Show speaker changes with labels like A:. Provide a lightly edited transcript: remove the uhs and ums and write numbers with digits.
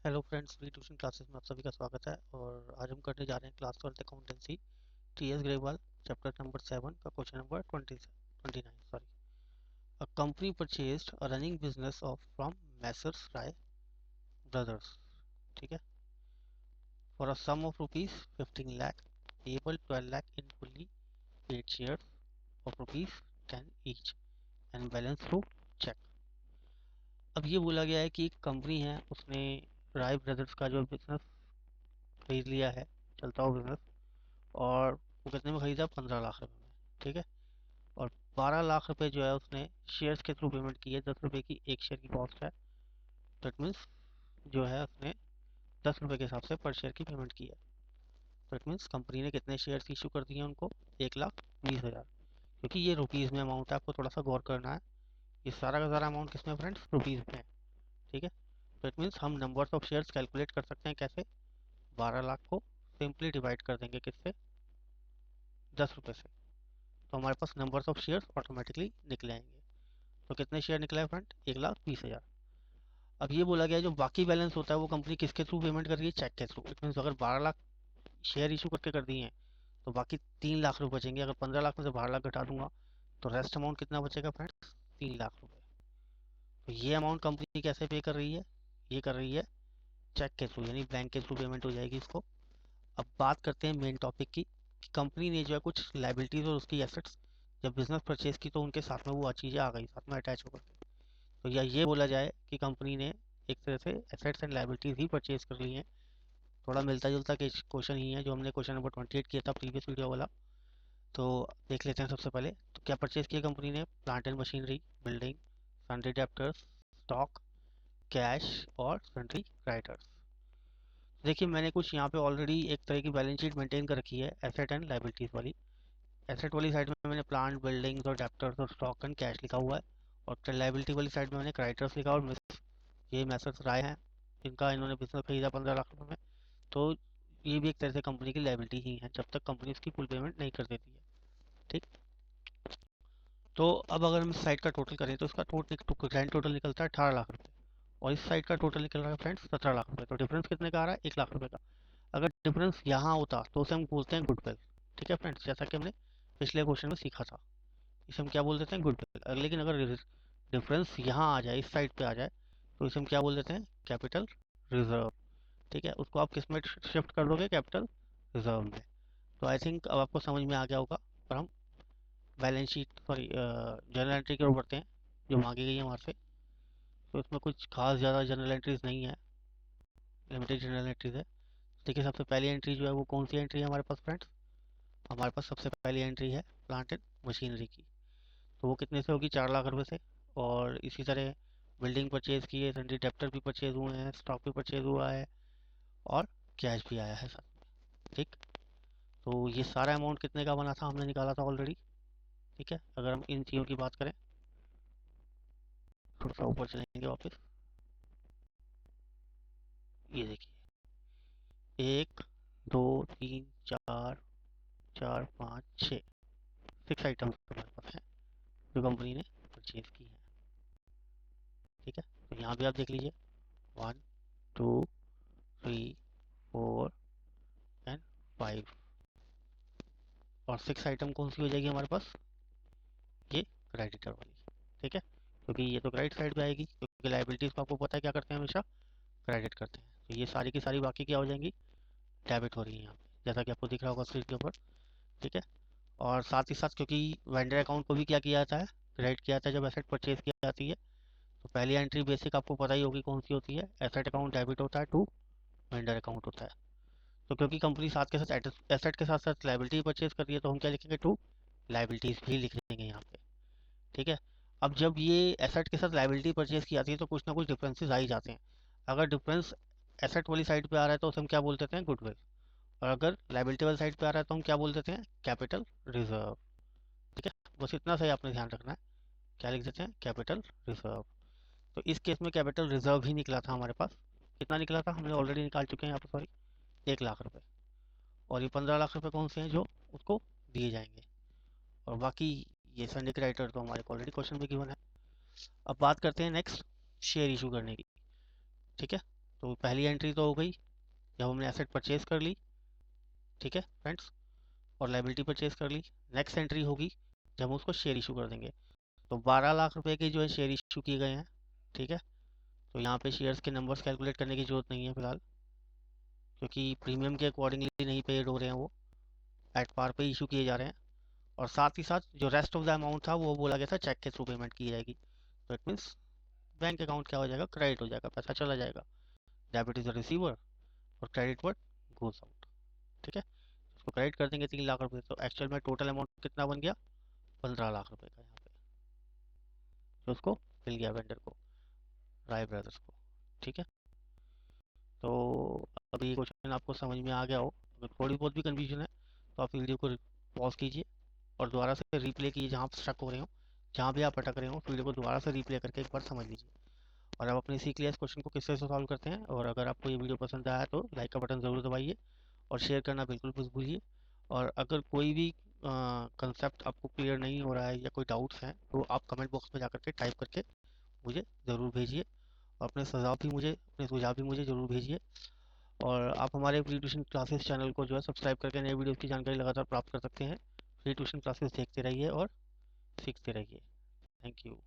A: Hello friends, we tuition classes में आप सभी का स्वागत है। और आज हम करने जा रहे हैं class 12 accountancy TS Grewal chapter number 7 का question number 29 sorry. A company purchased a running business of from Messrs Rai brothers, ठीक है, for a sum of rupees 15 lakh, payable 12 lakh in fully paid shares of rupees 10 each and balance through cheque. अब ये बोला गया है कि एक कंपनी है, उसने राय ब्रदर्स का जो बिजनेस खरीद लिया है, चलता हुआ बिजनेस, और वो कितने में खरीदा? 15 लाख रुपए में, ठीक है। और 12 लाख रुपए जो है उसने शेयर्स के थ्रू पेमेंट की है। 10 रुपए की एक शेयर की कॉस्ट है, तो इट मीन्स जो है उसने 10 रुपए के हिसाब से पर शेयर की पेमेंट की है। तो इट मीन्स कंपनी ने कितने शेयर्स इशू कर दिए उनको? 1,20,000। क्योंकि ये रुपीज़ में अमाउंट है, आपको थोड़ा सा गौर करना है। ये सारा का सारा अमाउंट किसमें फ्रेंड्स? रुपीज़ में है, ठीक है। तो इट मीन्स हम नंबर्स ऑफ शेयर्स कैलकुलेट कर सकते हैं कैसे? 12 लाख को सिंपली डिवाइड कर देंगे किससे? 10 रुपए से। तो हमारे पास नंबर्स ऑफ शेयर्स ऑटोमेटिकली निकले आएंगे। तो कितने शेयर निकला है फ्रेंड? 1,20,000। अब ये बोला गया है जो बाकी बैलेंस होता है वो कंपनी किसके थ्रू पेमेंट कर रही है? चेक के थ्रू। इट मीन्स अगर 12 लाख शेयर इशू करके कर दिए हैं तो बाकी 3 लाख रुपए बचेंगे। अगर 15 लाख में से 12 लाख घटा दूंगा तो रेस्ट अमाउंट कितना बचेगा फ्रेंड्स? 3 लाख रुपए। तो ये अमाउंट कंपनी कैसे पे कर रही है? ये कर रही है चेक के थ्रू, यानी बैंक के थ्रू पेमेंट हो जाएगी इसको। अब बात करते हैं मेन टॉपिक की, कि कंपनी ने जो है कुछ लाइबिलिटीज और उसकी एसेट्स जब बिजनेस परचेज की तो उनके साथ में वो चीज़ें आ गई साथ में अटैच होकर के। तो या ये बोला जाए कि कंपनी ने एक तरह से assets and liabilities he purchase कर ली हैं। थोड़ा मिलता जुलता क्वेश्चन ही है जो हमने क्वेश्चन नंबर 28 किया था प्रीवियस वीडियो वाला। तो देख लेते हैं। सबसे पहले तो क्या परचेज किया कंपनी ने? Plant and machinery, building, sundry debtors, stock, cash और सन्ड्री क्रेडिटर्स। देखिए, मैंने कुछ यहाँ पे ऑलरेडी एक तरह की बैलेंस शीट मेंटेन कर रखी है एसेट एंड लाइबिलिटीज वाली। एसेट वाली साइड में मैंने प्लांट, बिल्डिंग्स और डेप्टर्स और स्टॉक एंड कैश लिखा हुआ है। और लाइबिलिटी वाली साइड में मैंने क्रेडिटर्स लिखा और ये मैसेज राय हैं, इनका इन्होंने बिजनेस खरीदा 15 लाख रुपए में। तो ये भी एक तरह से कंपनी की लाइबिलिटी ही है जब तक कंपनी उसकी फुल पेमेंट नहीं कर देती है, ठीक। तो अब अगर हम इस साइड का टोटल करें तो इसका ग्रैंड टोटल निकलता है 18 लाख रुपए, और इस साइड का टोटल निकल रहा है फ्रेंड्स 17 लाख रुपए। तो डिफरेंस कितने का आ रहा है? 1 लाख रुपए का। अगर डिफरेंस यहाँ होता तो उसे हम बोलते हैं गुडविल, ठीक है फ्रेंड्स, जैसा कि हमने पिछले क्वेश्चन में सीखा था। इसे हम क्या बोल देते हैं? गुडविल। लेकिन अगर डिफरेंस यहाँ आ जाए, इस साइड पे आ जाए, तो इसे हम क्या बोल देते हैं? कैपिटल रिजर्व, ठीक है। उसको आप किस में शिफ्ट कर दोगे? कैपिटल रिजर्व में। तो आई थिंक अब आपको समझ में आ गया होगा। और हम balance sheet sorry journal entry की ओर बढ़ते हैं जो मांगी गई है हमारे से। तो इसमें कुछ खास ज़्यादा जर्नल एंट्रीज नहीं है, लिमिटेड जर्नल एंट्रीज है। देखिए, सबसे पहली एंट्री जो है वो कौन सी एंट्री है हमारे पास फ्रेंड्स? हमारे पास सबसे पहली एंट्री है प्लांट एंड मशीनरी की। तो वो कितने से होगी? 4 लाख रुपए से। और इसी तरह बिल्डिंग परचेज की है, सन्ड्री डेप्टर भी परचेज हुए हैं, स्टॉक भी परचेज हुआ है, और कैश भी आया है साथ में, ठीक। तो ये सारा अमाउंट कितने का बना था? हमने निकाला था ऑलरेडी, ठीक है। अगर हम इन चीज़ों की बात करें, थोड़ा सा ऊपर चलेंगे वापस। ये देखिए, 1, 2, 3, 4, 4, 5, 6, 6 आइटम्स हमारे पास हैं जो कंपनी ने परचेज की है, ठीक है। तो यहाँ भी आप देख लीजिए, 1, 2, 3, 4 एंड 5। और 6 आइटम कौन सी हो जाएगी हमारे पास? ये क्रेडिटर वाली, ठीक है। क्योंकि ये तो क्रेडिट साइड पे आएगी, क्योंकि लाइबिलिटीज को आपको पता है क्या करते हैं? हमेशा क्रेडिट करते हैं। तो ये सारी की सारी बाकी क्या हो जाएंगी? डेबिट हो रही है यहाँ पे, जैसा कि आपको दिख रहा होगा स्क्रीन के ऊपर, ठीक है। और साथ ही साथ क्योंकि वेंडर अकाउंट को भी क्या किया जाता है? क्रेडिट किया जाता है जब एसेट परचेज की जाती है। तो पहली एंट्री बेसिक आपको पता ही होगी कौन सी होती है। एसेट अकाउंट डेबिट होता है टू वेंडर अकाउंट होता है। तो क्योंकि कंपनी साथ के साथ एसेट के साथ साथ लाइबिलिटी परचेज कर रही है, तो हम क्या लिखेंगे? टू लाइबिलिटीज भी लिख देंगे यहाँ पे, ठीक है। अब जब ये एसेट के साथ लाइबिलिटी परचेज की जाती है तो कुछ ना कुछ डिफरेंसेस आ ही जाते हैं। अगर डिफरेंस एसेट वाली साइड पे आ रहा है तो उसे हम क्या बोल देते हैं? गुडविल। और अगर लाइबिलिटी वाली साइड पे आ रहा है तो हम क्या बोल देते हैं? कैपिटल रिजर्व, ठीक है। बस इतना सही आपने ध्यान रखना है। क्या लिख देते हैं? Capital reserve. तो इस केस में कैपिटल रिजर्व ही निकला था हमारे पास। कितना निकला था? हमने ऑलरेडी निकाल चुके हैं यहाँ पर, सॉरी, 1 लाख रुपए। और ये 15 लाख रुपए कौन से हैं जो उसको दिए जाएंगे? और बाकी ये सन्ड्री क्रेडिटर तो हमारे ऑलरेडी क्वेश्चन में गिवन है। अब बात करते हैं नेक्स्ट शेयर इशू करने की, ठीक है। तो पहली एंट्री तो हो गई जब हमने एसेट परचेज कर ली, ठीक है फ्रेंड्स, और लाइबिलिटी परचेज कर ली। नेक्स्ट एंट्री होगी जब हम उसको शेयर इशू कर देंगे। तो 12 लाख रुपए के जो है शेयर इशू किए गए हैं, ठीक है। तो यहाँ पे शेयर्स के नंबर्स कैलकुलेट करने की जरूरत नहीं है फिलहाल, क्योंकि प्रीमियम के अकॉर्डिंगली नहीं पेड हो रहे हैं, वो एट पार पे इशू किए जा रहे हैं। और साथ ही साथ जो रेस्ट ऑफ द अमाउंट था वो बोला गया था चेक के थ्रू पेमेंट की जाएगी। तो इट मीन्स बैंक अकाउंट क्या हो जाएगा, क्रेडिट हो जाएगा, पैसा चला जाएगा। डेबिट इज द रिसीवर और क्रेडिट वर्ड गोज आउट, ठीक है। उसको क्रेडिट कर देंगे 3 लाख रुपए, तो एक्चुअल में टोटल अमाउंट कितना बन गया, 15 लाख रुपए का यहाँ पे, तो उसको मिल गया वेंडर को, राय ब्रदर्स को, ठीक है। तो अभी ये क्वेश्चन आपको समझ में आ गया हो, अगर थोड़ी बहुत भी कंफ्यूजन है तो आप वीडियो को पॉज कीजिए और दोबारा से रिप्ले कीजिए, जहाँ आप स्टक हो रहे हो, जहाँ भी आप अटक रहे हो, वीडियो को दोबारा से रिप्ले करके एक बार समझ लीजिए। और अब अपने सीख लिया इस क्वेश्चन को किससे सॉल्व करते हैं। और अगर आपको ये वीडियो पसंद आया तो लाइक का बटन ज़रूर दबाइए और शेयर करना बिल्कुल मत भूलिए। और अगर कोई भी कंसेप्ट आपको क्लियर नहीं हो रहा है या कोई डाउट्स हैं तो आप कमेंट बॉक्स में जा करके टाइप करके मुझे ज़रूर भेजिए। और अपने सुझाव भी मुझे ज़रूर भेजिए। और आप हमारे फ्री ट्यूशन क्लासेस चैनल को जो है सब्सक्राइब करके नए वीडियोस की जानकारी लगातार प्राप्त कर सकते हैं। फ्री ट्यूशन क्लासेस देखते रहिए और सीखते रहिए। Thank you.